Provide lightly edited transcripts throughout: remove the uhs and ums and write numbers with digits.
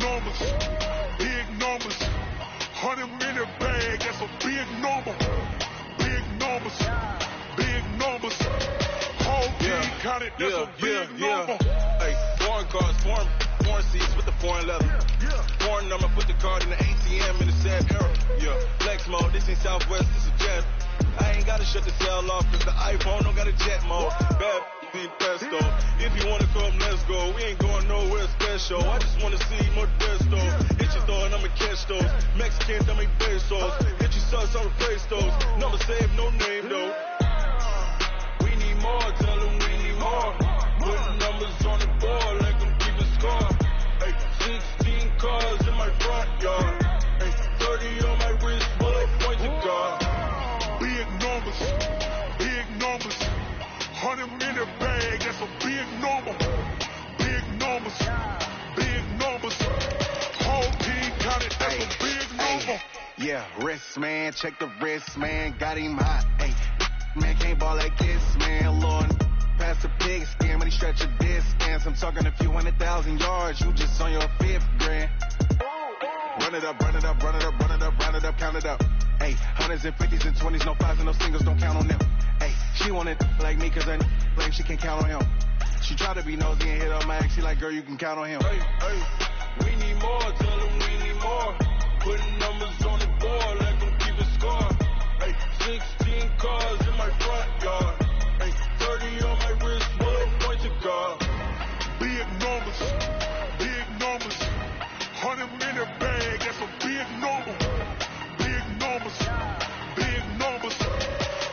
numbers, big numbers. 100 in the bag, that's a big number. Big numbers, big numbers. Whole team counted, that's a big number. Hey, foreign cars, foreign seats with the foreign leather. Foreign number, put the card in the ATM in the sad era. Flex mode, this ain't Southwest, this is Jet. I ain't gotta shut the cell off, cause the iPhone don't got a jet mode. Bad ain't pesto. If you wanna come, let's go. We ain't going nowhere special. I just wanna see more Modesto. Hit your door and I'ma catch those. Mexicans, I make pesos. Hit your sus, I'ma face those. Number save, no name though. We need more, tell them we need more. Putting numbers on the board like I'm keeping score. Hey, 16 cars in my front yard. Hey, 30 on my wrist, bullet point to God. Big numbers, big numbers. 100 in the bag, that's a big number. Big numbers, big numbers. Whole team counted, that's a big number. Yeah, wrist man, check the wrist man, got him hot. Hey, man can't ball like this, man. Lord, pass the pig skin, but he stretch a distance. I'm talking a few 100,000 yards, you just on your 5th grand. Run it up, run it up, run it up, run it up, round it up, count it up. Hey, hundreds and 50s and 20s, no 5s and no singles, don't count on them. Hey, she wanted like me cause I claim she can count on him. She tried to be nosy and hit on my ex, she like, girl, you can count on him. Hey, we need more, tell them we need more. Putting numbers on the board like I'm keeping score. Hey, 16 cars in my front yard. Hey, 30 on my wrist, bullet point to God. Big numbers, big numbers. 100 in the bag, that's a big number. Big numbers, big numbers.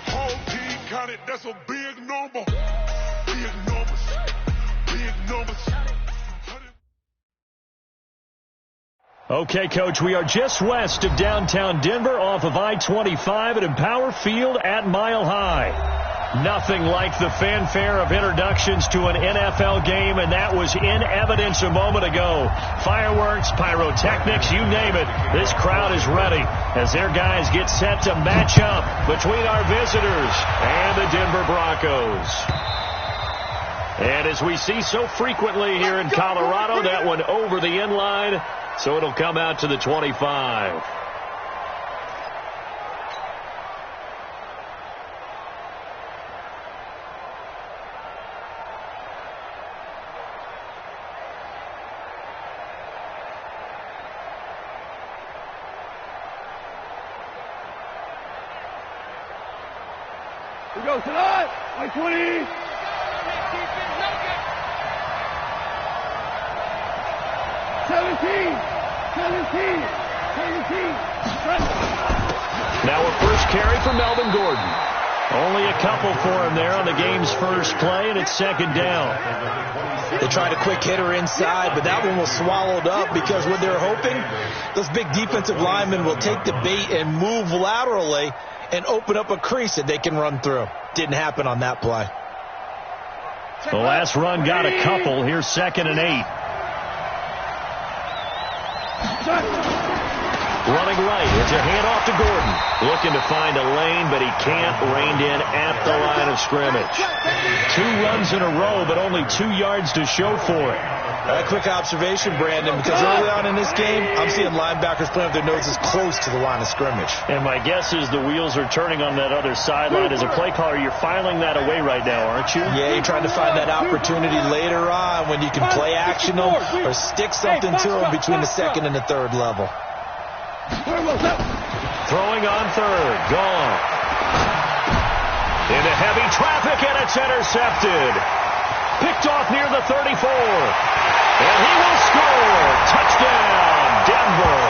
Whole team counted, that's a big number. Big numbers, big numbers. Okay, Coach, we are just west of downtown Denver off of I-25 at Empower Field at Mile High. Nothing like the fanfare of introductions to an NFL game, and that was in evidence a moment ago. Fireworks, pyrotechnics, you name it. This crowd is ready as their guys get set to match up between our visitors and the Denver Broncos. And as we see so frequently here in Colorado, that one over the end line, so it'll come out to the 25. We go tonight, I-20. 17. Now a first carry for Melvin Gordon. Only a couple for him there on the game's first play, and it's second down. They tried a quick hitter inside, but that one was swallowed up because what they're hoping, those big defensive linemen will take the bait and move laterally and open up a crease that they can run through. Didn't happen on that play. The last run got a couple. Here's 2nd and 8. Running right. It's a handoff to Gordon. Looking to find a lane, but he can't. Reined in at the line of scrimmage. 2 runs in a row, but only 2 yards to show for it. A quick observation, Brandon, because early on in this game, I'm seeing linebackers playing with their noses close to the line of scrimmage. And my guess is the wheels are turning on that other sideline. As a play caller, you're filing that away right now, aren't you? Yeah, you're trying to find that opportunity later on when you can play action them or stick something to them between the 2nd and the 3rd level. Throwing on 3rd. Gone. Into heavy traffic, and it's intercepted. Picked off near the 34. And he will score. Touchdown, Denver.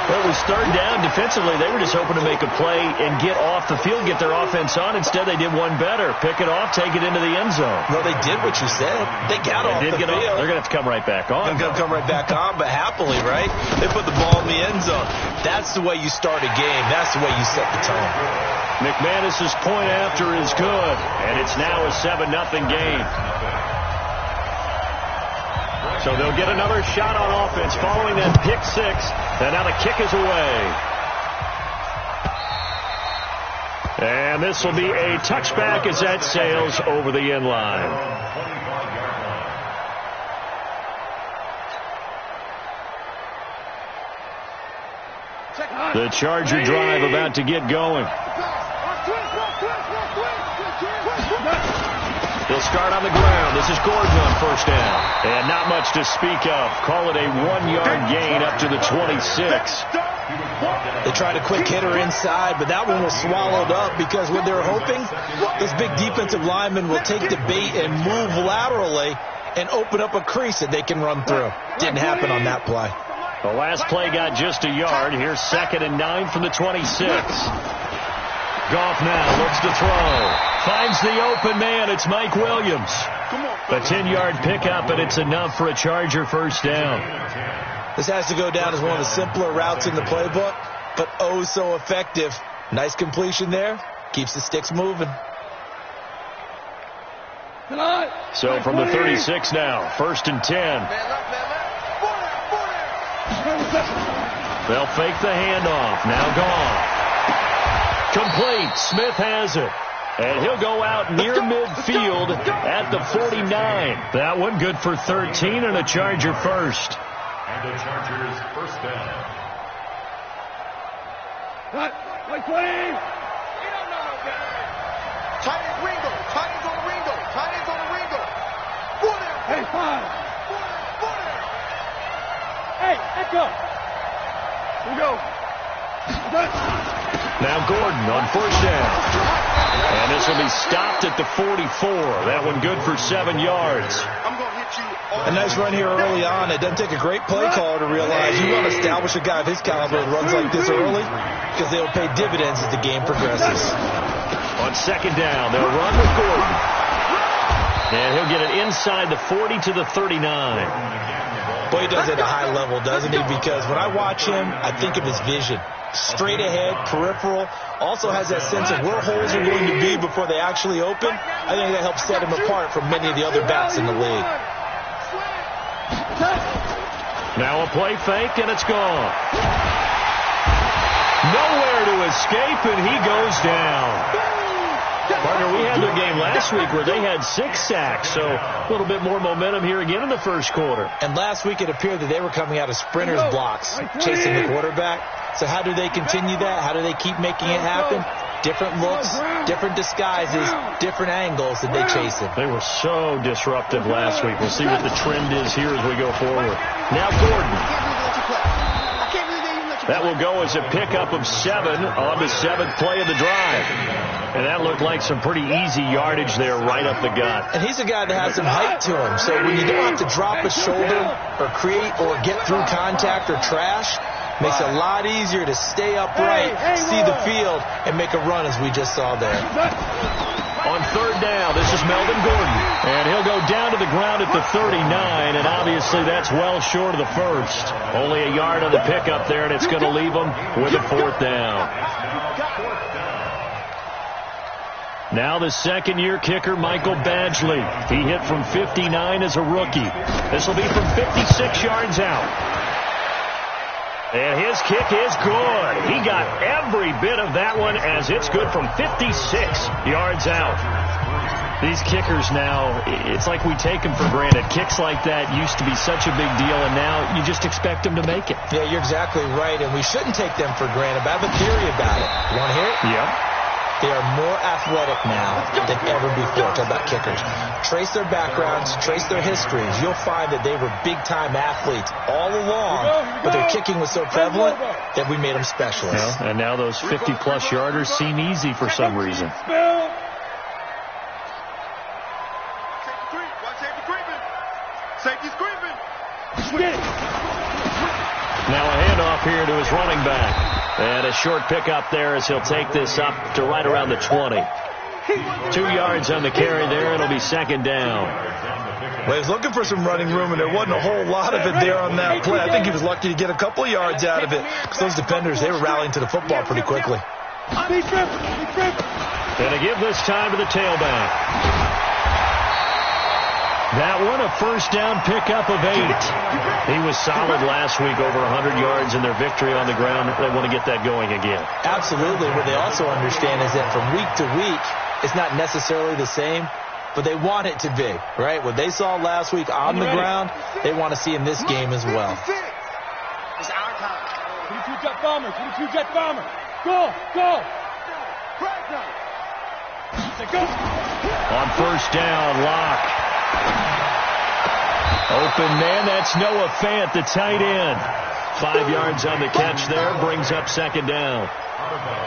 Well, it was 3rd down. Defensively, they were just hoping to make a play and get off the field, get their offense on. Instead, they did one better. Pick it off, take it into the end zone. Well, they did what you said. They got off the field. They're going to have to come right back on. They're going to come right back on, but happily, right? They put the ball in the end zone. That's the way you start a game. That's the way you set the tone. McManus's point after is good, and it's now a 7-0 game. So they'll get another shot on offense following that pick 6, and now the kick is away. And this will be a touchback as that sails over the end line. The Charger drive about to get going. He'll start on the ground. This is Gordon on first down. And not much to speak of. Call it a 1-yard gain up to the 26. They tried a quick hitter inside, but that one was swallowed up because what they were hoping, those big defensive linemen will take the bait and move laterally and open up a crease that they can run through. Didn't happen on that play. The last play got just a yard. Here's 2nd and 9 from the 26. Goff now looks to throw. Finds the open man. It's Mike Williams. A 10-yard pickup, and it's enough for a Charger first down. This has to go down as one of the simpler routes in the playbook, but oh so effective. Nice completion there. Keeps the sticks moving. So from the 36 now, 1st and 10. They'll fake the handoff. Now gone. Complete. Smith has it. And he'll go out near midfield at the 49. That one good for 13 and a Charger first. And the Chargers first down. Like 20. Tight end Ringo. Tight ends on the Ringo. Tight ends on the Ringo. Hey, 5. Hey, let's go. Here we go. Now Gordon on first down. And this will be stopped at the 44. That one good for 7 yards. I'm going to hit you. A nice run here early on. It doesn't take a great play caller to realize you want to establish a guy of his caliber that runs like this early because they'll pay dividends as the game progresses. On 2nd down, they'll run with Gordon. And he'll get it inside the 40 to the 39. Boy, he does it at a high level, doesn't he? Because when I watch him, I think of his vision. Straight ahead, peripheral, also has that sense of where holes are going to be before they actually open. I think that helps set him apart from many of the other backs in the league. Now a play fake, and it's gone. Nowhere to escape, and he goes down. Partner, we had their game last week where they had 6 sacks, so a little bit more momentum here again in the first quarter. And last week it appeared that they were coming out of sprinters blocks, chasing the quarterback. So how do they continue that? How do they keep making it happen? Different looks, different disguises, different angles that they chase it. They were so disruptive last week. We'll see what the trend is here as we go forward. Now Gordon. That will go as a pickup of 7 on the 7th play of the drive. And that looked like some pretty easy yardage there right up the gut. And he's a guy that has some height to him. So when you don't have to drop a shoulder or create or get through contact or trash, makes it a lot easier to stay upright, see the field, and make a run as we just saw there. On 3rd down, this is Melvin Gordon. And he'll go down to the ground at the 39, and obviously that's well short of the first. Only a yard on the pickup there, and it's going to leave him with a 4th down. Now the 2nd-year kicker, Michael Badgley. He hit from 59 as a rookie. This will be from 56 yards out. And his kick is good. He got every bit of that one as it's good from 56 yards out. These kickers now, it's like we take them for granted. Kicks like that used to be such a big deal, and now you just expect them to make it. Yeah, you're exactly right, and we shouldn't take them for granted. But I have a theory about it. You want to hear it? Yep. They are more athletic now than ever before. Talk about kickers. Trace their backgrounds, trace their histories. You'll find that they were big-time athletes all along, but their kicking was so prevalent that we made them specialists. Yeah, and now those 50-plus yarders seem easy for some reason. Safety's creeping. Now a handoff here to his running back. And a short pickup there as he'll take this up to right around the 20. 2 yards on the carry there. It'll be 2nd down. Well, he was looking for some running room, and there wasn't a whole lot of it there on that play. I think he was lucky to get a couple yards out of it because those defenders, they were rallying to the football pretty quickly. And to give this time to the tailback. That one, a 1st down pickup of 8. He was solid last week, over 100 yards in their victory on the ground. They want to get that going again. Absolutely. What they also understand is that from week to week, it's not necessarily the same, but they want it to be, right? What they saw last week on the ground, they want to see in this game as well. 22 jet bomber, 22 jet bomber. Go, go. On first down, Locke. Open man, that's Noah Fant, the tight end. 5 yards on the catch there, brings up second down.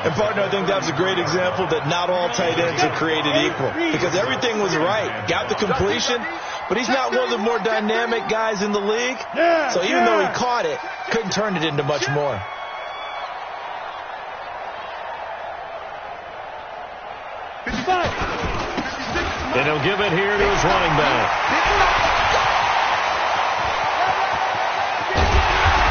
And, partner, I think that was a great example that not all tight ends are created equal, because everything was right. Got the completion, but he's not one of the more dynamic guys in the league. So even though he caught it, couldn't turn it into much more. And he'll give it here to his running back.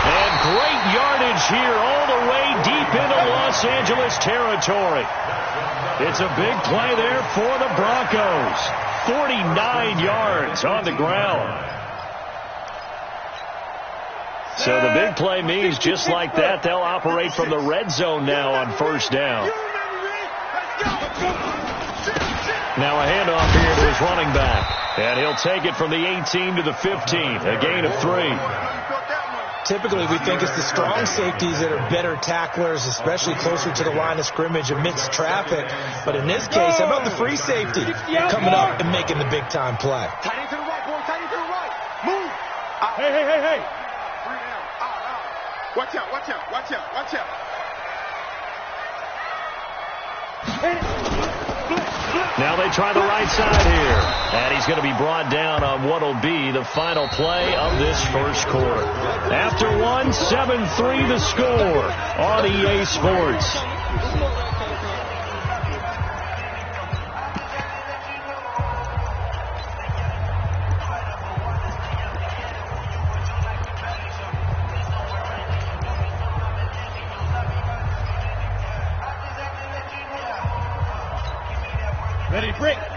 And great yardage here all the way deep into Los Angeles territory. It's a big play there for the Broncos. 49 yards on the ground. So the big play means just like that, they'll operate from the red zone now on first down. Now a handoff here to his running back. And he'll take it from the 18 to the 15. A gain of 3. Typically, we think it's the strong safeties that are better tacklers, especially closer to the line of scrimmage amidst traffic. But in this case, how about the free safety coming up and making the big-time play? Tight end to the right, boy. Tight end to the right. Move. Hey, hey, hey, hey. 3 down. Out. Watch out, watch out, watch out, watch out. Now they try the right side here. And he's going to be brought down on what will be the final play of this first quarter. After 1, 7-3 the score on EA Sports. Ready, break. 56.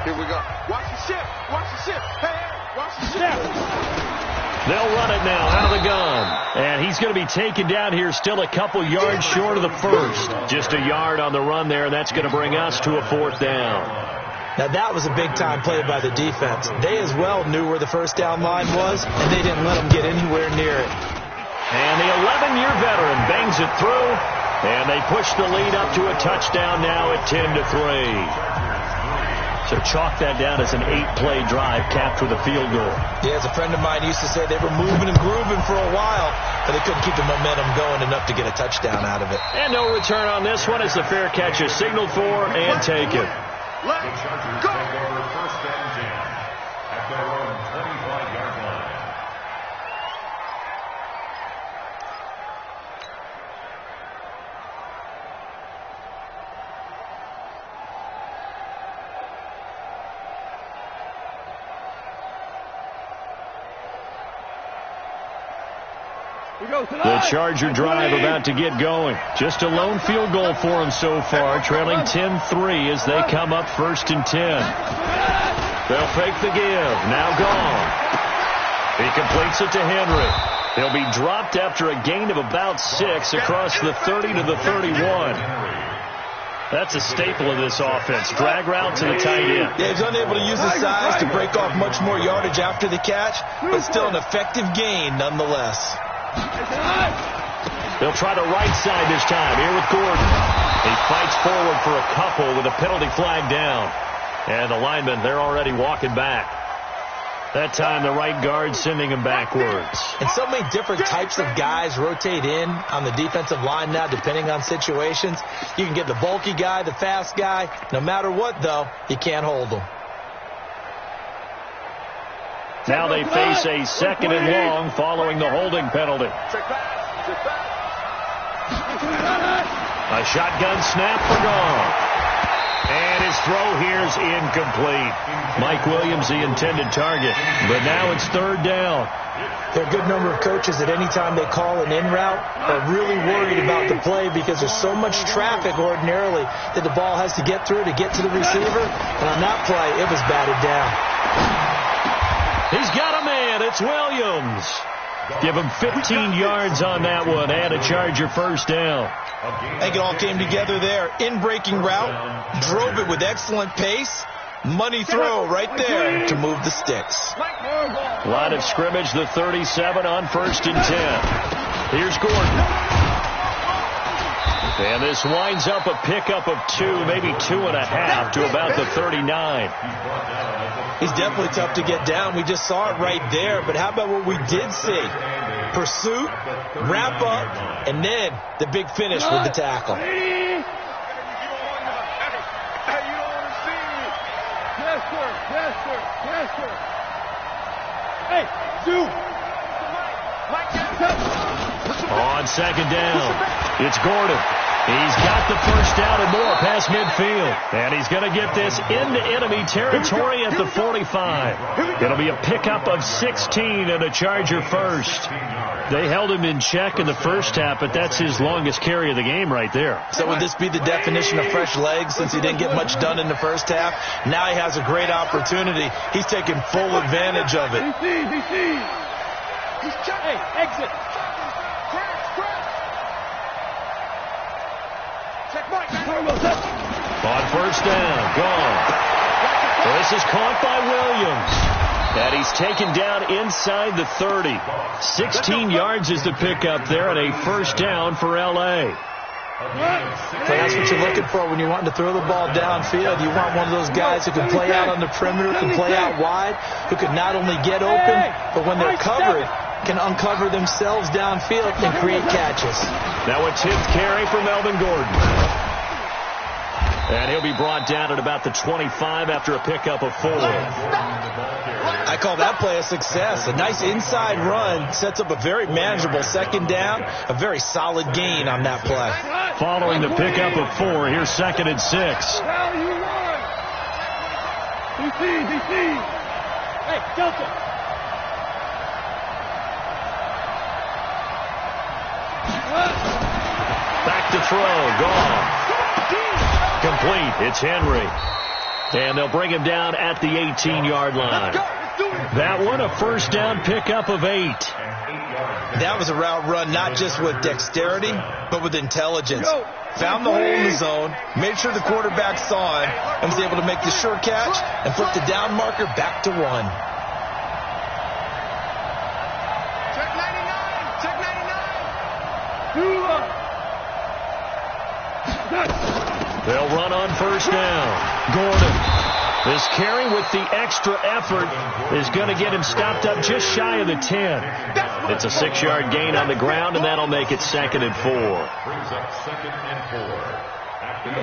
Here we go. Watch the ship. Watch the ship. Hey, watch the ship. They'll run it now out of the gun. And he's going to be taken down here still a couple yards short of the first. Just a yard on the run there. That's going to bring us to a 4th down. Now, that was a big-time play by the defense. They as well knew where the first down line was, and they didn't let them get anywhere near it. And the 11-year veteran bangs it through. And they push the lead up to a touchdown now at 10-3. So chalk that down as an 8-play drive capped with a field goal. Yeah, as a friend of mine used to say, they were moving and grooving for a while, but they couldn't keep the momentum going enough to get a touchdown out of it. And no return on this one as the fair catch is signaled for and taken. Let's go. First and 10 at their own 25-yard line. The Charger drive about to get going. Just a lone field goal for them so far, trailing 10-3 as they come up 1st and 10. They'll fake the give. Now gone. He completes it to Henry. He'll be dropped after a gain of about 6 across the 30 to the 31. That's a staple of this offense. Drag route to the tight end. Yeah, he's unable to use his size to break off much more yardage after the catch, but still an effective gain nonetheless. They'll try the right side this time. Here with Gordon. He fights forward for a couple with a penalty flag down. And the linemen, they're already walking back. That time the right guard sending him backwards. And so many different types of guys rotate in on the defensive line now depending on situations. You can get the bulky guy, the fast guy. No matter what, though, you can't hold them. Now they face a 2nd and long following the holding penalty. A shotgun snap for Gone. And his throw here is incomplete. Mike Williams, the intended target. But now it's 3rd down. There are a good number of coaches that any time they call an in route are really worried about the play because there's so much traffic ordinarily that the ball has to get through to get to the receiver. And on that play, it was batted down. He's got a man. It's Williams. Give him 15 yards on that one and a Charger 1st down. I think it all came together there. In-breaking route, drove it with excellent pace. Money throw right there to move the sticks. Line of scrimmage, the 37 on 1st and 10. Here's Gordon. And this winds up a pickup of 2, maybe 2.5 to about the 39. He's definitely tough to get down. We just saw it right there. But how about what we did see? Pursuit, wrap up, and then the big finish with the tackle. On 2nd down, it's Gordon. He's got the first down and more past midfield. And he's going to get this into enemy territory at the 45. It'll be a pickup of 16 and a Charger first. They held him in check in the first half, but that's his longest carry of the game right there. So would this be the definition of fresh legs since he didn't get much done in the first half? Now he has a great opportunity. He's taking full advantage of it. Hey, exit. On 1st down, gone. This is caught by Williams. And he's taken down inside the 30. 16 yards is the pickup there and a first down for L.A. So that's what you're looking for when you're wanting to throw the ball downfield. You want one of those guys who can play out on the perimeter, can play out wide, who can not only get open, but when they're covered, can uncover themselves downfield and create catches. Now a 10th carry for Melvin Gordon. And he'll be brought down at about the 25 after a pickup of 4. I call that play a success. A nice inside run sets up a very manageable 2nd down, a very solid gain on that play. Following the pickup of 4, here's 2nd and 6. Hey, Delta. Back to throw, gone. Complete, it's Henry. And they'll bring him down at the 18-yard line. That one, a first down pickup of 8. That was a route run not just with dexterity, but with intelligence. Found the hole in the zone, made sure the quarterback saw him, and was able to make the sure catch and flip the down marker back to 1. Check 99. Check 99. They'll run on first down. Gordon. This carry with the extra effort is going to get him stopped up just shy of the 10. It's a 6-yard gain on the ground, and that'll make it 2nd and 4.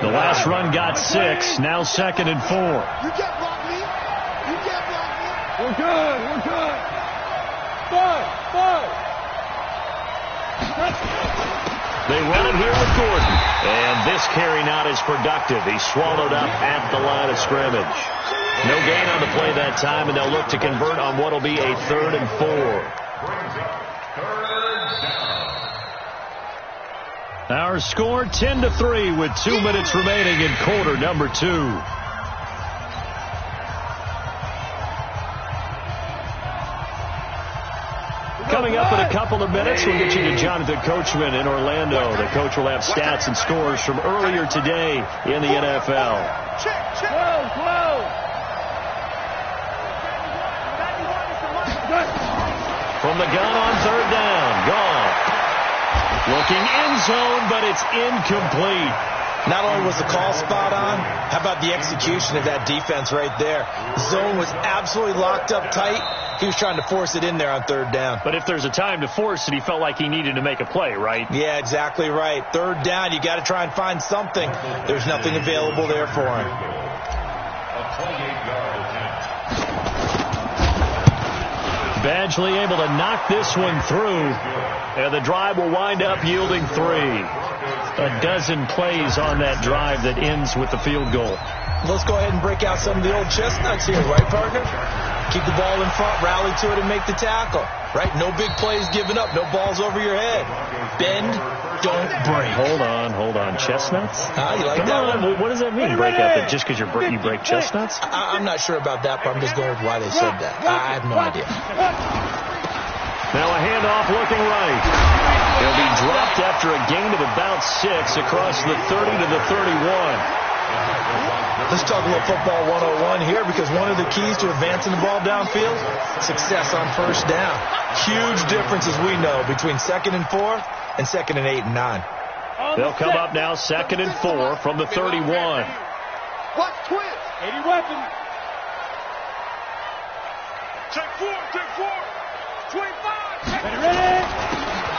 The last run got 6. Now 2nd and 4. You can't block me. You can't block me. We're good. We're good. 5. They run it here with Gordon. And this carry not as productive. He's swallowed up at the line of scrimmage. No gain on the play that time, and they'll look to convert on what will be a 3rd and 4. Our score 10-3 with 2 minutes remaining in quarter number 2. Coming up in a couple of minutes, we'll get you to Jonathan Coachman in Orlando. The coach will have stats and scores from earlier today in the NFL. From the gun on 3rd down, gone. Looking end zone, but it's incomplete. Not only was the call spot on, how about the execution of that defense right there? The zone was absolutely locked up tight. He was trying to force it in there on 3rd down. But if there's a time to force it, he felt like he needed to make a play, right? Yeah, exactly right. 3rd down, you got to try and find something. There's nothing available there for him. Badgley able to knock this one through, and the drive will wind up yielding 3. A dozen plays on that drive that ends with the field goal. Let's go ahead and break out some of the old chestnuts here, right, partner? Keep the ball in front, rally to it, and make the tackle, right? No big plays given up, no balls over your head. Bend, don't break. Hold on. Chestnuts? You like Come that on. one? What does that mean, break out? That just because you break chestnuts? I'm not sure about that, but I'm just going with why they said that. I have no idea. Now a handoff looking right. He'll be dropped after a gain of about 6 across the 30 to the 31. Let's talk a little football 101 here, because one of the keys to advancing the ball downfield, success on first down. Huge difference, as we know, between 2nd and 4 and 2nd and 8 and 9. They'll come up now 2nd and 4 from the 31. Watch twist. 80 weapons. Check 4. 25. Ready.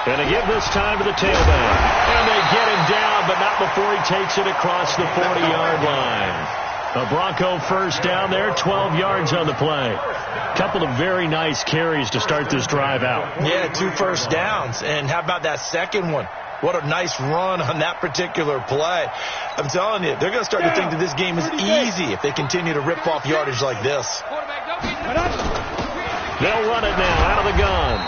And they give this time to the tailback. And they get him down, but not before he takes it across the 40-yard line. A Bronco first down there, 12 yards on the play. Couple of very nice carries to start this drive out. Yeah, 2 first downs. And how about that second one? What a nice run on that particular play. I'm telling you, they're going to start to think that this game is easy if they continue to rip off yardage like this. They'll run it now out of the gun.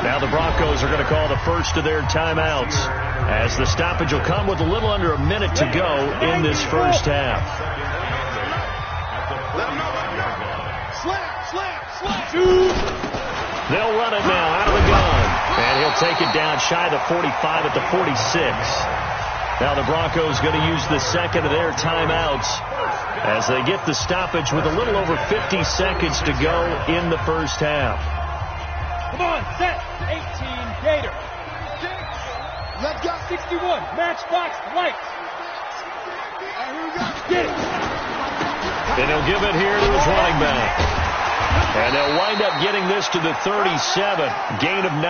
Now the Broncos are going to call the first of their timeouts, as the stoppage will come with a little under a minute to go in this first half. They'll run it now out of the gun, and he'll take it down shy of the 45 at the 46. Now the Broncos going to use the second of their timeouts as they get the stoppage with a little over 50 seconds to go in the first half. Come on, set. 18, Gator. Let's go. 61, Matchbox, White. Get it. And he'll give it here to his running back. And they'll wind up getting this to the 37, gain of 9.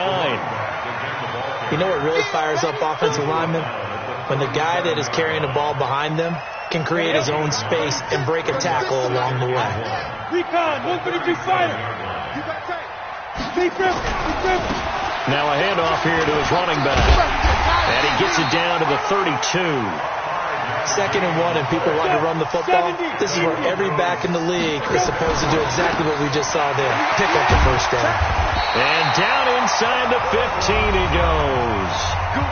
You know what really fires up offensive linemen? When the guy that is carrying the ball behind them can create his own space and break a tackle along the way. Recon, 132 fighter. Now a handoff here to his running back. And he gets it down to the 32. 2nd and 1, and people want to run the football. This is where every back in the league is supposed to do exactly what we just saw there. Pick up the first down. And down inside the 15 he goes.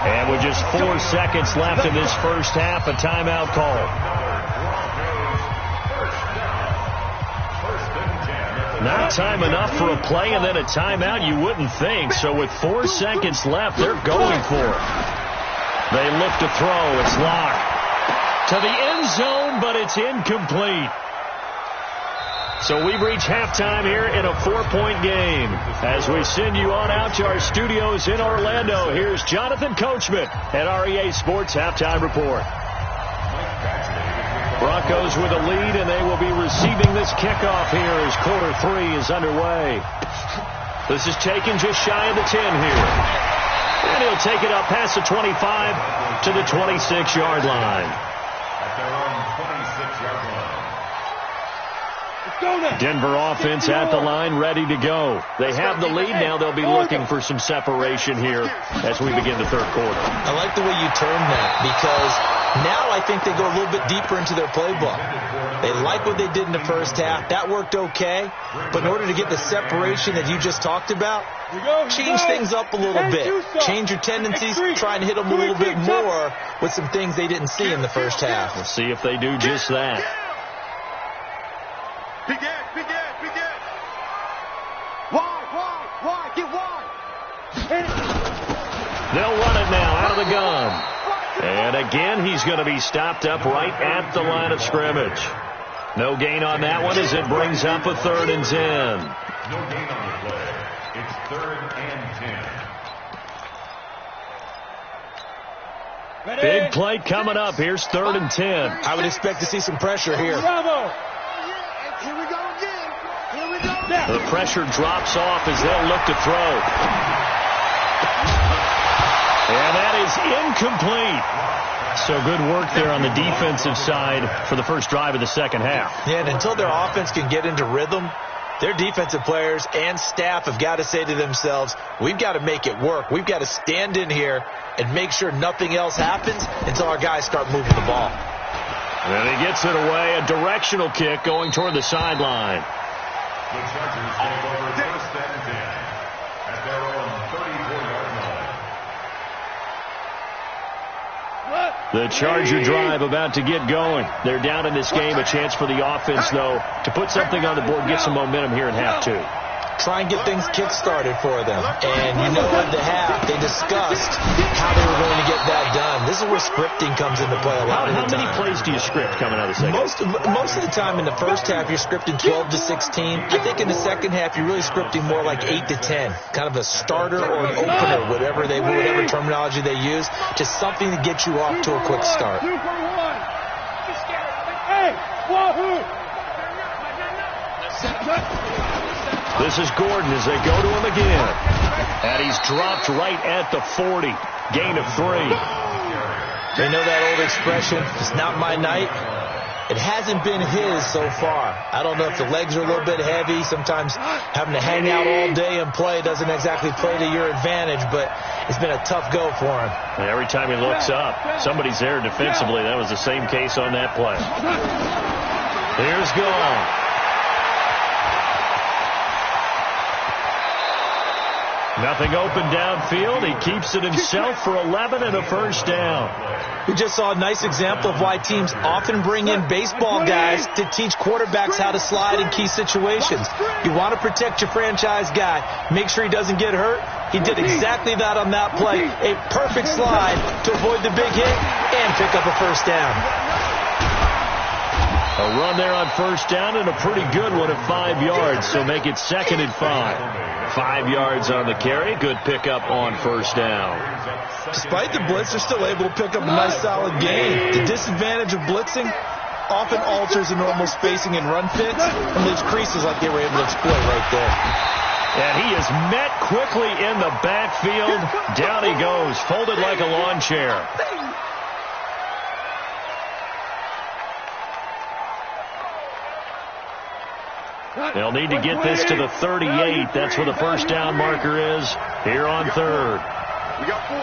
And with just 4 seconds left in this first half, a timeout call. Not time enough for a play and then a timeout, you wouldn't think. So with 4 seconds left, they're going for it. They look to throw. It's locked to the end zone, but it's incomplete. So we reach halftime here in a 4-point game. As we send you on out to our studios in Orlando, here's Jonathan Coachman at REA Sports Halftime Report. Broncos with a lead, and they will be receiving this kickoff here as quarter 3 is underway. This is taken just shy of the 10 here. And he'll take it up past the 25 to the 26-yard line. At their own 26-yard line. Denver offense at the line, ready to go. They have the lead. Now they'll be looking for some separation here as we begin the third quarter. I like the way you term that, because now I think they go a little bit deeper into their playbook. They like what they did in the first half. That worked okay. But in order to get the separation that you just talked about, change things up a little bit. Change your tendencies. Try and hit them a little bit more with some things they didn't see in the first half. We'll see if they do just that. Begin. Wide. Get wide. They'll run it now out of the gun. And again, he's going to be stopped up right at the line of scrimmage. No gain on that one as it brings up a 3rd and 10. No gain on the play. It's 3rd and 10. Big play coming up. Here's 3rd and 10. I would expect to see some pressure here. Here we go again. The pressure drops off as they'll look to throw. And that is incomplete. So good work there on the defensive side for the first drive of the second half. Yeah, and until their offense can get into rhythm, their defensive players and staff have got to say to themselves, we've got to make it work. We've got to stand in here and make sure nothing else happens until our guys start moving the ball. And he gets it away, a directional kick going toward the sideline. The Chargers take over 1st and 10 at their own 34-yard line. The Charger drive about to get going. They're down in this game. A chance for the offense, though, to put something on the board, get some momentum here in half 2. try and get things kick-started for them. And you know at the half, they discussed how they were going to get that done. This is where scripting comes into play a lot of the time. How many plays do you script coming out of the second? Most of the time in the first half, you're scripting 12 to 16. I think in the second half, you're really scripting more like 8 to 10. Kind of a starter or an opener, whatever terminology they use. Just something to get you off to a quick start. This is Gordon as they go to him again. And he's dropped right at the 40. Gain of 3. They know that old expression, it's not my night. It hasn't been his so far. I don't know if the legs are a little bit heavy. Sometimes having to hang out all day and play doesn't exactly play to your advantage, but it's been a tough go for him. And every time he looks up, somebody's there defensively. That was the same case on that play. Here's Gall. Nothing open downfield. He keeps it himself for 11 and a first down. We just saw a nice example of why teams often bring in baseball guys to teach quarterbacks how to slide in key situations. You want to protect your franchise guy. Make sure he doesn't get hurt. He did exactly that on that play. A perfect slide to avoid the big hit and pick up a first down. A run there on first down and a pretty good one at 5 yards, so make it 2nd and 5. 5 yards on the carry. Good pickup on first down. Despite the blitz, they're still able to pick up a nice solid gain. The disadvantage of blitzing often alters the normal spacing and run fits and leaves creases like they were able to exploit right there. And he is met quickly in the backfield. Down he goes, folded like a lawn chair. They'll need to get this to the 38. That's where the first down marker is here on 3rd. We got 4.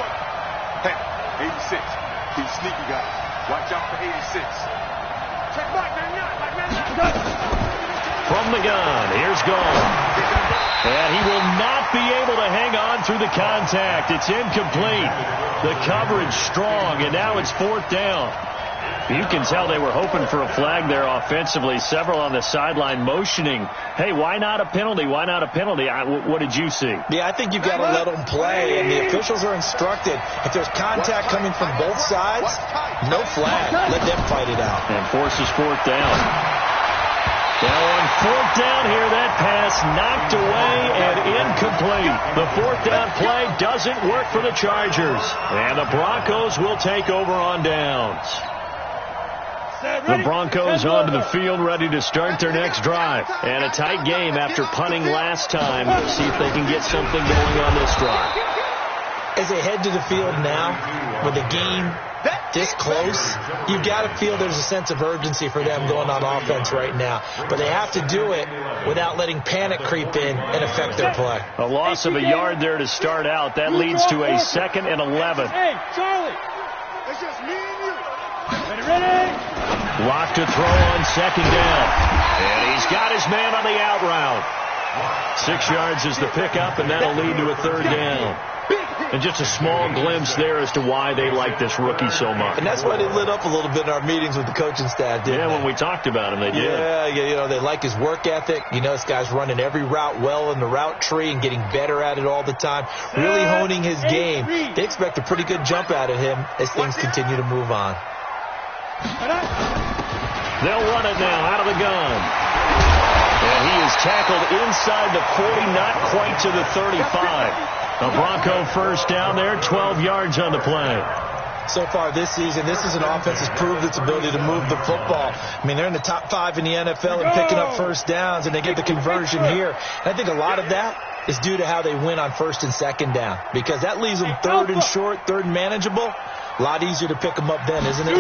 Hey, 86. These sneaky guys. Watch out for 86. Check back, From the gun, here's Gall. And he will not be able to hang on through the contact. It's incomplete. The coverage strong, and now it's 4th down. You can tell they were hoping for a flag there offensively. Several on the sideline motioning, hey, why not a penalty? Why not a penalty? What did you see? Yeah, I think you've got to let them play, and the officials are instructed. If there's contact coming from both sides, no flag. Let them fight it out. And forces 4th down. Now on 4th down here, that pass knocked away and incomplete. The 4th down play doesn't work for the Chargers. And the Broncos will take over on downs. The Broncos onto the field, ready to start their next drive. And a tight game after punting last time. We'll see if they can get something going on this drive. As they head to the field now, with the game this close, you've got to feel there's a sense of urgency for them going on offense right now. But they have to do it without letting panic creep in and affect their play. A loss of a yard there to start out. That leads to a 2nd and 11. Hey, Charlie, it's just me and you. Ready? Lock to throw on 2nd down. And he's got his man on the out route. 6 yards is the pickup, and that'll lead to a 3rd down. And just a small glimpse there as to why they like this rookie so much. And that's why they lit up a little bit in our meetings with the coaching staff, didn't they? When we talked about him, they did. Yeah, you know, they like his work ethic. You know, this guy's running every route well in the route tree and getting better at it all the time, really honing his game. They expect a pretty good jump out of him as things continue to move on. They'll run it now out of the gun. And he is tackled inside the 40, not quite to the 35. A Bronco first down there, 12 yards on the play. So far this season, this is an offense that's proved its ability to move the football. I mean, they're in the top 5 in the NFL and picking up first downs, and they get the conversion here. And I think a lot of that is due to how they win on 1st and 2nd down, because that leaves them 3rd and short, 3rd and manageable. A lot easier to pick them up then, isn't it?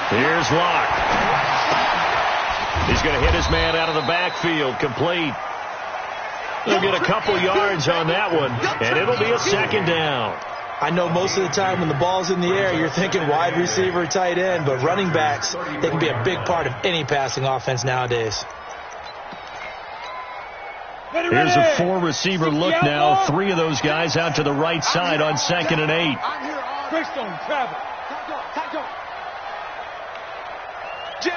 Here's Locke. He's going to hit his man out of the backfield, complete. They'll get a couple yards on that one, and it'll be a 2nd down. I know most of the time when the ball's in the air, you're thinking wide receiver, tight end, but running backs, they can be a big part of any passing offense nowadays. Here's a 4-receiver look now. 3 of those guys out to the right side on 2nd and 8. Brixton, travel. Jim.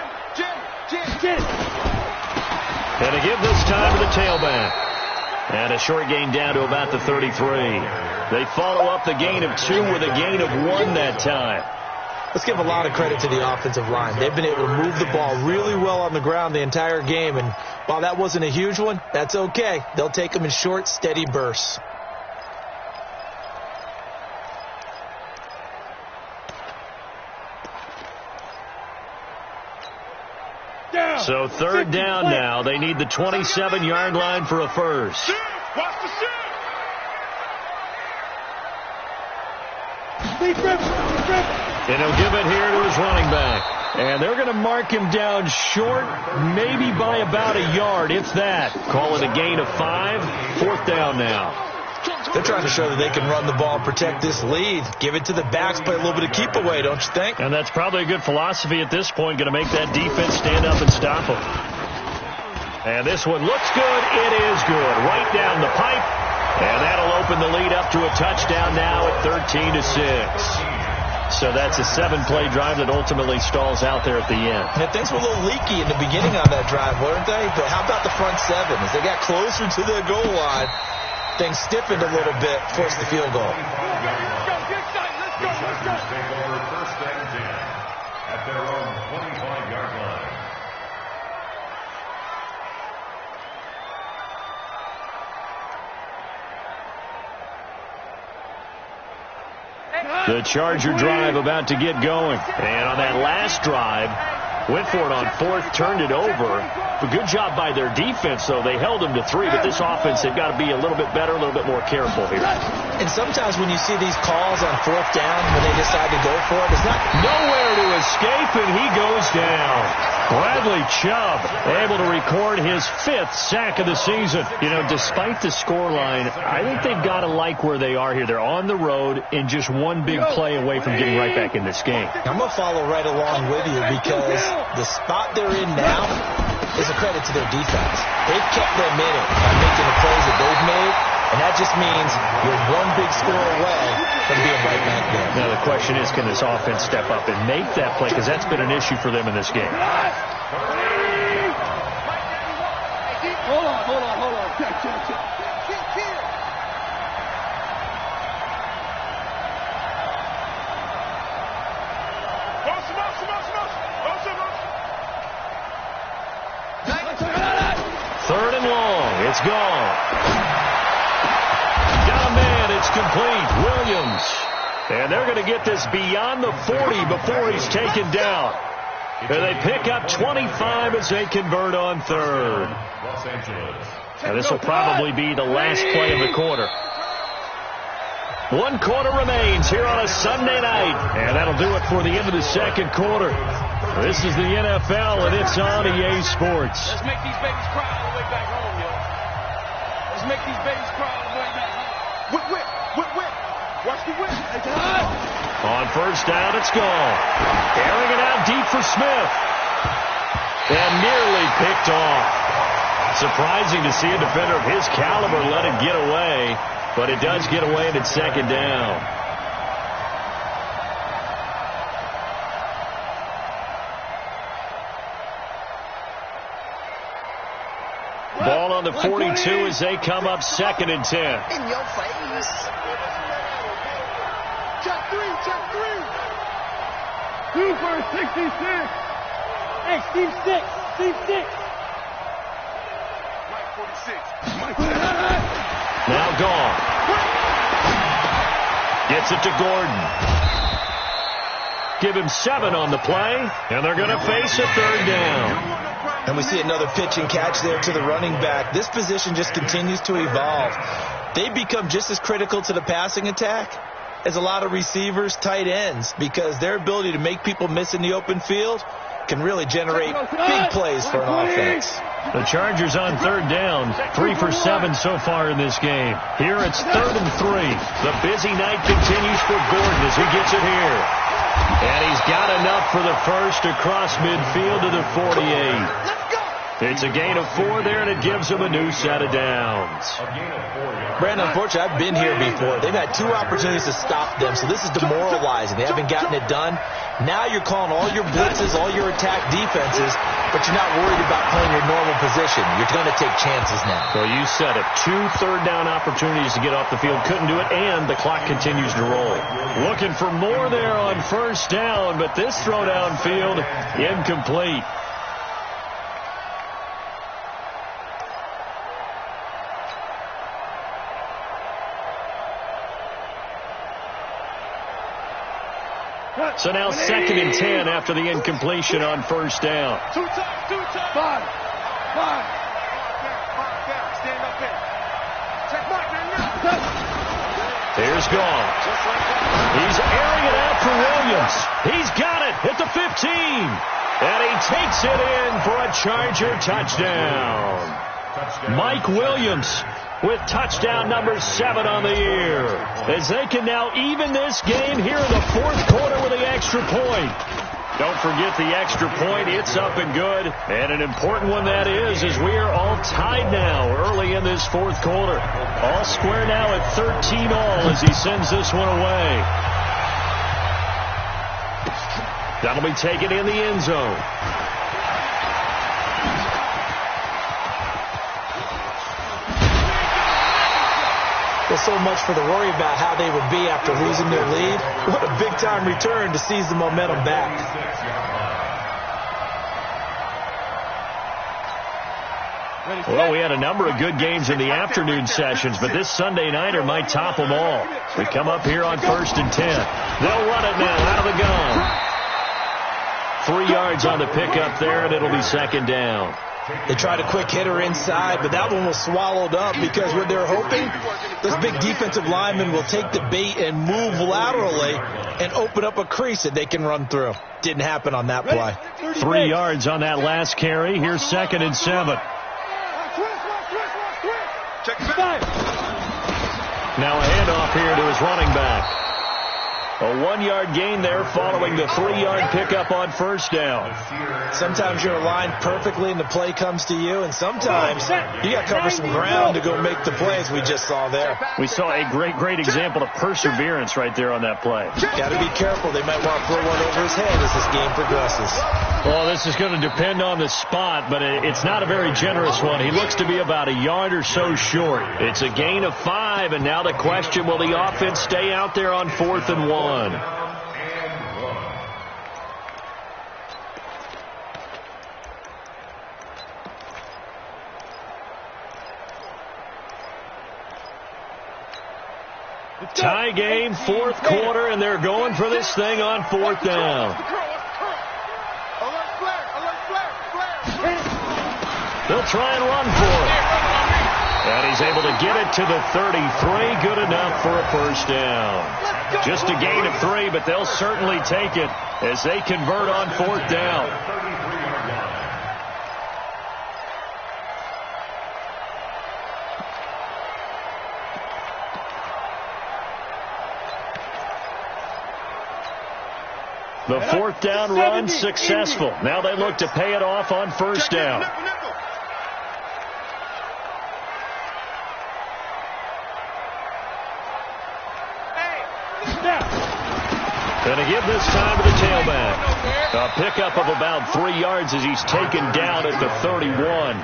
And to give this time to the tailback. And a short gain down to about the 33. They follow up the gain of 2 with a gain of 1 that time. Let's give a lot of credit to the offensive line. They've been able to move the ball really well on the ground the entire game. And while that wasn't a huge one, that's okay. They'll take them in short, steady bursts. So third down now. They need the 27-yard line for a first. Watch the shoot. And he'll give it here to his running back. And they're going to mark him down short, maybe by about a yard, if that. Call it a gain of 5. 4th down now. They're trying to show that they can run the ball, protect this lead. Give it to the backs, play a little bit of keep away, don't you think? And that's probably a good philosophy at this point, going to make that defense stand up and stop them. And this one looks good. It is good. Right down the pipe. And that'll open the lead up to a touchdown now at 13-6. So that's a 7-play drive that ultimately stalls out there at the end. And things were a little leaky in the beginning on that drive, weren't they? But how about the front 7? As they got closer to the goal line, things stiffened a little bit, forced the field goal. Take over 1st and 10 at their own 25-yard line. The Charger drive about to get going. And on that last drive, went for it on 4th, turned it over. A good job by their defense, though. They held them to 3, but this offense, they've got to be a little bit better, a little bit more careful here. And sometimes when you see these calls on 4th down, when they decide to go for it, it's not nowhere to escape, and he goes down. Bradley Chubb able to record his 5th sack of the season. You know, despite the scoreline, I think they've got to like where they are here. They're on the road and just one big play away from getting right back in this game. I'm going to follow right along with you because the spot they're in now is a credit to their defense. They've kept them in it by making the plays that they've made, and that just means you're one big score away from being right back there. Now the question is, can this offense step up and make that play? Because that's been an issue for them in this game. Hold on. Check. Third and long. It's gone. Got a man. It's complete. Williams. And they're going to get this beyond the 40 before he's taken down. And they pick up 25 as they convert on 3rd. Los Angeles. Now this will probably be the last play of the quarter. 1 quarter remains here on a Sunday night. And that'll do it for the end of the 2nd quarter. This is the NFL, and it's on EA Sports. Let's make these babies cry all the way back home, yo. Let's make these babies cry all the way back home. Whip. Watch the whip. On 1st down, it's gone. Airing it out deep for Smith. And nearly picked off. Surprising to see a defender of his caliber let it get away, but it does get away and it's 2nd down. Ball on the 42 as they come up 2nd and 10. In your face. Check 3. 2 for 66. Hey, Steve 6. Mike 46. Now gone. Gets it to Gordon. Give him 7 on the play, and they're going to face a 3rd down. And we see another pitch and catch there to the running back. This position just continues to evolve. They become just as critical to the passing attack as a lot of receivers, tight ends, because their ability to make people miss in the open field can really generate big plays for an offense. The Chargers on 3rd down, 3 for 7 so far in this game. Here it's 3rd and 3. The busy night continues for Gordon as he gets it here. And he's got enough for the first across midfield to the 48. It's a gain of 4 there, and it gives them a new set of downs. Brandon, unfortunately, I've been here before. They've had 2 opportunities to stop them, so this is demoralizing. They haven't gotten it done. Now you're calling all your blitzes, all your attack defenses, but you're not worried about playing your normal position. You're going to take chances now. Well, you said it. 2 third-down opportunities to get off the field. Couldn't do it, and the clock continues to roll. Looking for more there on first down, but this throw downfield incomplete. So now 2nd and 10 after the incompletion on first down. 2 times. 5. Stand up there. Check mark now. Here's Gall. He's airing it out for Williams. He's got it at the 15. And he takes it in for a Charger touchdown. Mike Williams with touchdown number 7 on the year, as they can now even this game here in the 4th quarter with the extra point. Don't forget the extra point. It's up and good, and an important one that is, as we are all tied now early in this 4th quarter. All square now at 13 all as he sends this one away. That'll be taken in the end zone. Well, so much for the worry about how they would be after losing their lead. What a big-time return to seize the momentum back. Well, we had a number of good games in the afternoon sessions, but this Sunday nighter might top them all. We come up here on 1st and 10. They'll run it now out of the gun. 3 yards on the pickup there, and it'll be 2nd down. They tried a quick hitter inside, but that one was swallowed up because what they're hoping, those big defensive linemen will take the bait and move laterally and open up a crease that they can run through. Didn't happen on that play. 3 yards on that last carry. Here's 2nd and 7. Now a handoff here to his running back. A 1-yard gain there following the 3-yard pickup on first down. Sometimes you're aligned perfectly and the play comes to you, and sometimes you got to cover some ground to go make the plays we just saw there. We saw a great example of perseverance right there on that play. Got to be careful. They might want to throw one over his head as this game progresses. Well, this is going to depend on the spot, but it's not a very generous one. He looks to be about a yard or so short. It's a gain of 5, and now the question, will the offense stay out there on 4th and 1? Tie game, 4th quarter, and they're going for this thing on 4th down. They'll try and run for it. And he's able to get it to the 33. Good enough for a first down. Just a gain of 3, but they'll certainly take it as they convert on 4th down. The 4th down run successful. Now they look to pay it off on first down. Going to give this time to the tailback. A pickup of about 3 yards as he's taken down at the 31.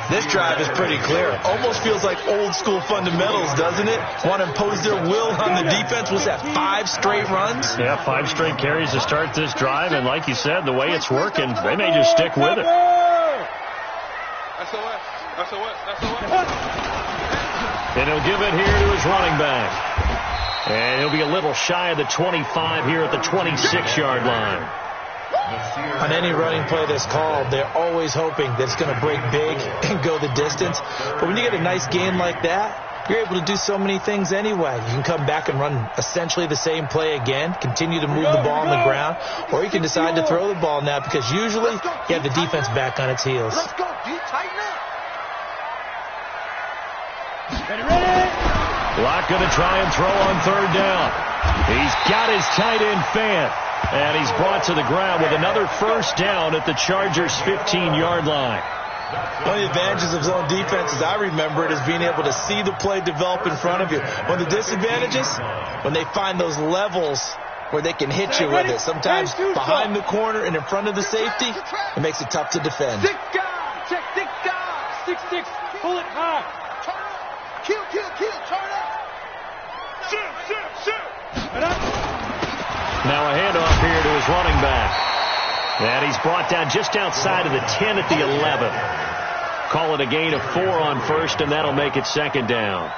This drive is pretty clear. Almost feels like old school fundamentals, doesn't it? Want to impose their will on the defense. Was that 5 straight runs? Yeah, 5 straight carries to start this drive. And like you said, the way it's working, they may just stick with it. And he'll give it here to his running back. And he'll be a little shy of the 25 here at the 26-yard line. On any running play that's called, they're always hoping that it's going to break big and go the distance. But when you get a nice gain like that, you're able to do so many things anyway. You can come back and run essentially the same play again, continue to move the ball on the ground, or you can decide to throw the ball now because usually you have the defense back on its heels. Let's go. You tighten up. Locke going to try and throw on 3rd down. He's got his tight end Fant. And he's brought to the ground with another first down at the Chargers' 15-yard line. One of the advantages of zone defense, as I remember it, is being able to see the play develop in front of you. One of the disadvantages, when they find those levels where they can hit you with it. Sometimes behind the corner and in front of the safety, it makes it tough to defend. Six guys, check 6 guys, 6-6, pull it high. Turn up, kill, turn up. Shoot. Now a handoff here to his running back. And he's brought down just outside of the 10 at the 11. Call it a gain of 4 on first, and that'll make it second down.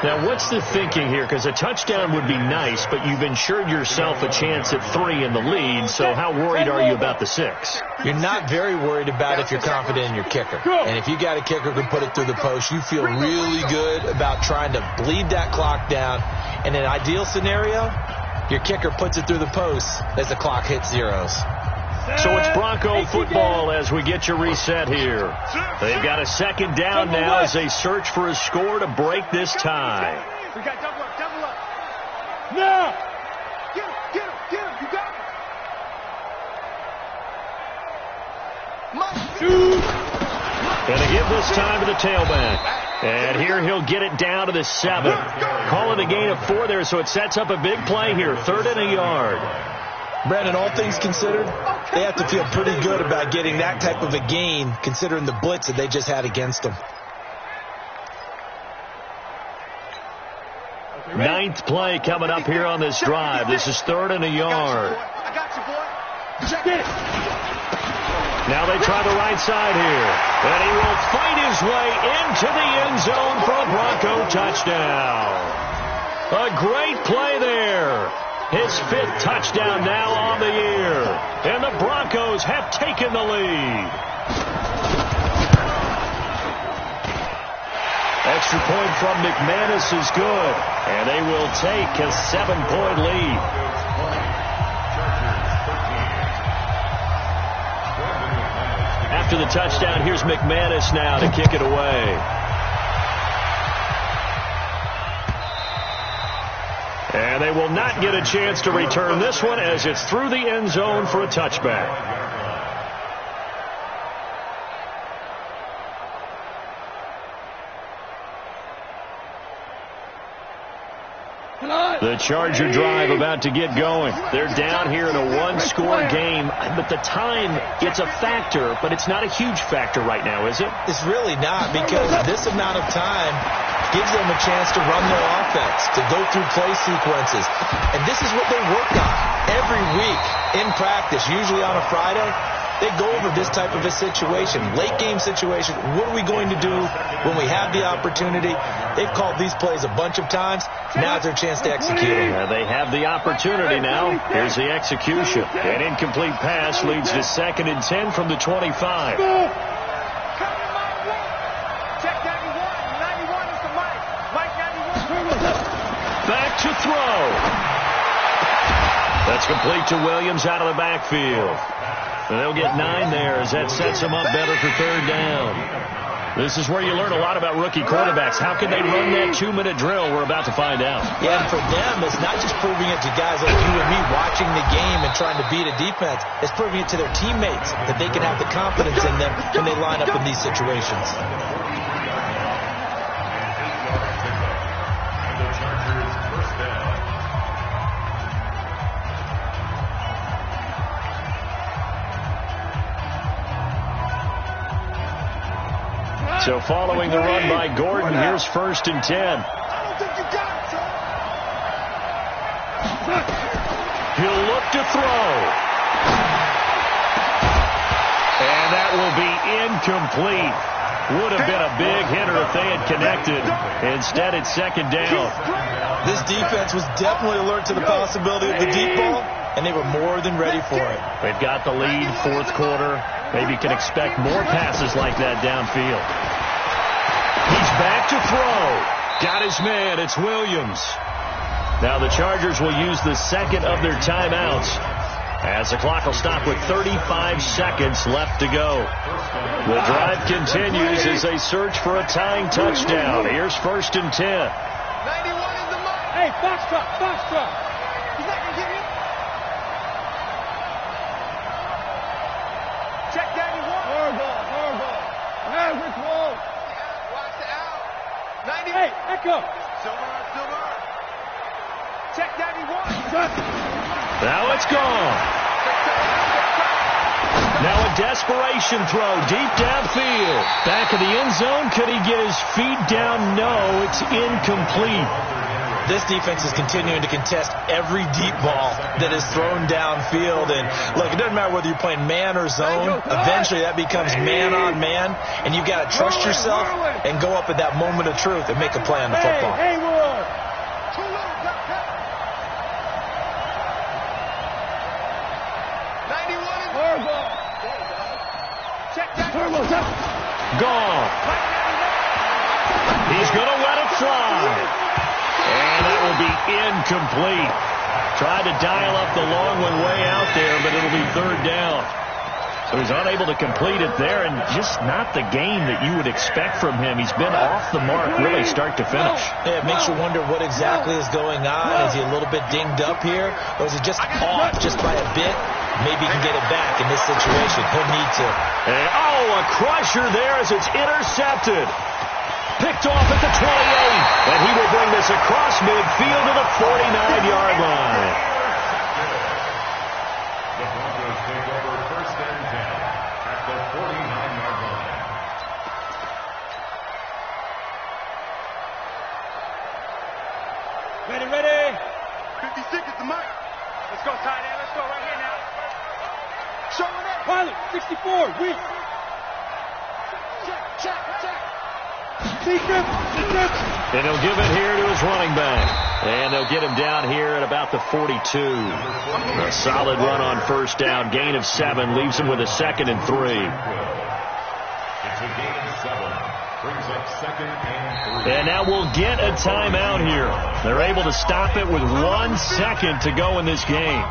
Now, what's the thinking here? Because a touchdown would be nice, but you've ensured yourself a chance at 3 in the lead, so how worried are you about the 6? You're not very worried about if you're confident in your kicker. And if you got a kicker who can put it through the post, you feel really good about trying to bleed that clock down. In an ideal scenario, your kicker puts it through the post as the clock hits zeros. So it's Bronco football as we get you reset here. They've got a second down now as they search for a score to break this tie. We got double up. Now! Get him, you got him. Gonna give this time to the tailback. And here he'll get it down to the 7. Call it a gain of 4 there, so it sets up a big play here. 3rd and a yard. Brandon, all things considered, they have to feel pretty good about getting that type of a gain, considering the blitz that they just had against them. 9th play coming up here on this drive. This is 3rd and a yard. I got you, boy. Check it. Now they try the right side here. And he will fight his way into the end zone for a Bronco touchdown. A great play there. His 5th touchdown now on the year. And the Broncos have taken the lead. Extra point from McManus is good. And they will take a 7-point lead. After the touchdown, here's McManus now to kick it away. And they will not get a chance to return this one as it's through the end zone for a touchback. The Charger drive about to get going. They're down here in a 1-score game, but the time, it's a factor, but it's not a huge factor right now, is it? It's really not, because this amount of time gives them a chance to run their offense, to go through play sequences. And this is what they work on every week in practice, usually on a Friday. They go over this type of a situation, late game situation. What are we going to do when we have the opportunity? They've called these plays a bunch of times. Now it's their chance to execute them. They have the opportunity now. Here's the execution. An incomplete pass leads to 2nd and 10 from the 25. Back to throw. That's complete to Williams out of the backfield. And they'll get 9 there as that sets them up better for 3rd down. This is where you learn a lot about rookie quarterbacks. How can they run that 2-minute drill? We're about to find out. Yeah, and for them, it's not just proving it to guys like you and me watching the game and trying to beat a defense. It's proving it to their teammates that they can have the confidence in them when they line up in these situations. So following the run by Gordon, here's 1st and 10. He'll look to throw. And that will be incomplete. Would have been a big hitter if they had connected. Instead, it's 2nd down. This defense was definitely alert to the possibility of the deep ball, and they were more than ready for it. They've got the lead, 4th quarter. Maybe you can expect more passes like that downfield. He's back to throw. Got his man. It's Williams. Now the Chargers will use the 2nd of their timeouts as the clock will stop with 35 seconds left to go. The drive continues as they search for a tying touchdown. Here's 1st and 10. 91 is the mark. Hey, Foxtrot. He's not going to get him. Watch the out. 90. Hey, echo. Silver. Check 91. Now it's gone. Now a desperation throw deep downfield. Back of the end zone. Could he get his feet down? No, it's incomplete. This defense is continuing to contest every deep ball that is thrown downfield. And look, it doesn't matter whether you're playing man or zone. Eventually that becomes man on man. And you've got to trust yourself and go up at that moment of truth and make a play on the football. Gone. He's going to let it fly. And that will be incomplete. Tried to dial up the long one way out there, but it'll be third down. So he's unable to complete it there, and just not the game that you would expect from him. He's been off the mark really start to finish. Yeah, it makes you wonder what exactly is going on. Is he a little bit dinged up here, or is it just off just by a bit? Maybe he can get it back in this situation. He'll need to. And, a crusher there as it's intercepted. Picked off at the 28, and he will bring this across midfield to the 49-yard line. The Broncos take over first and 10 at the 49-yard line. Ready. 56 is the mic. Let's go, tight end. Let's go right here now. Showing up. Pilot, 64, weak. Check. And he'll give it here to his running back. And they'll get him down here at about the 42. A solid run on first down. Gain of 7 leaves him with a 2nd and 3. It's a gain of 7. Brings up 2nd and 3. And now we'll get a timeout here. They're able to stop it with 1 second to go in this game.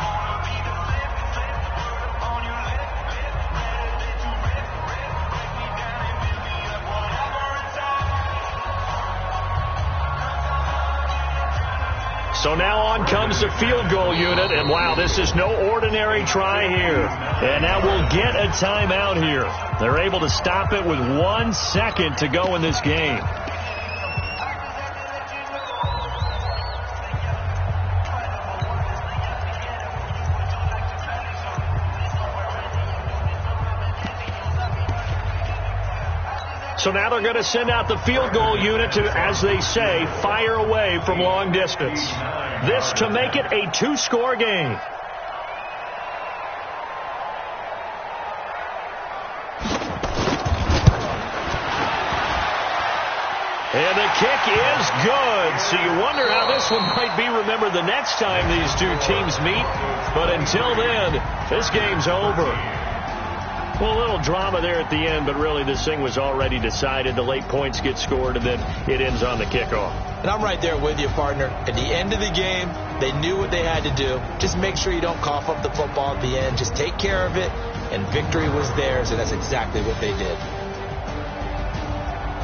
So now on comes the field goal unit, and wow, this is no ordinary try here. And now we'll get a timeout here. They're able to stop it with 1 second to go in this game. So now they're going to send out the field goal unit to, as they say, fire away from long distance. This to make it a 2-score game. And the kick is good. So you wonder how this one might be remembered the next time these two teams meet. But until then, this game's over. Well, a little drama there at the end, but really this thing was already decided. The late points get scored, and then it ends on the kickoff. And I'm right there with you, partner. At the end of the game, they knew what they had to do. Just make sure you don't cough up the football at the end. Just take care of it, and victory was theirs, and that's exactly what they did.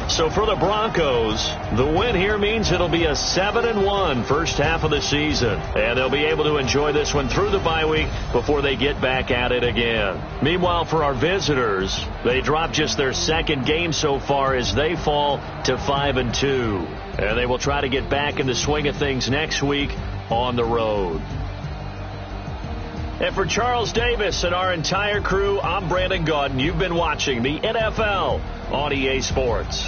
So for the Broncos, the win here means it'll be a 7-1 first half of the season. And they'll be able to enjoy this one through the bye week before they get back at it again. Meanwhile, for our visitors, they drop just their 2nd game so far as they fall to 5-2. And they will try to get back in the swing of things next week on the road. And for Charles Davis and our entire crew, I'm Brandon Gaudin. You've been watching the NFL on EA Sports.